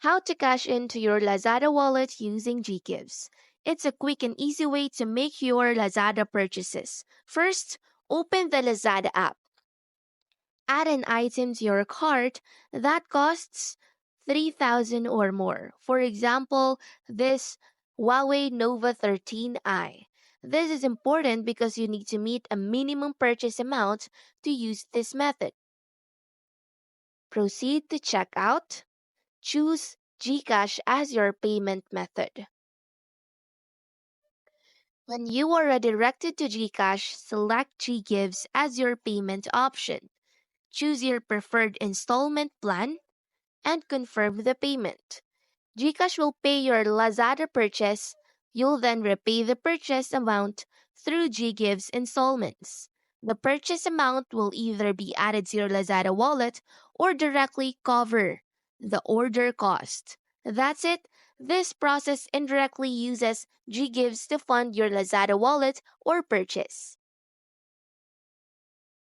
How to cash into your Lazada wallet using GGIVES. It's a quick and easy way to make your Lazada purchases. First, open the Lazada app. Add an item to your cart that costs 3,000 or more. For example, this Huawei Nova 13i. This is important because you need to meet a minimum purchase amount to use this method. Proceed to checkout. Choose GCash as your payment method. When you are redirected to GCash, select GGives as your payment option. Choose your preferred installment plan and confirm the payment. GCash will pay your Lazada purchase. You'll then repay the purchase amount through GGives installments. The purchase amount will either be added to your Lazada wallet or directly cover the order cost. That's it. This process indirectly uses GGives to fund your Lazada wallet or purchase.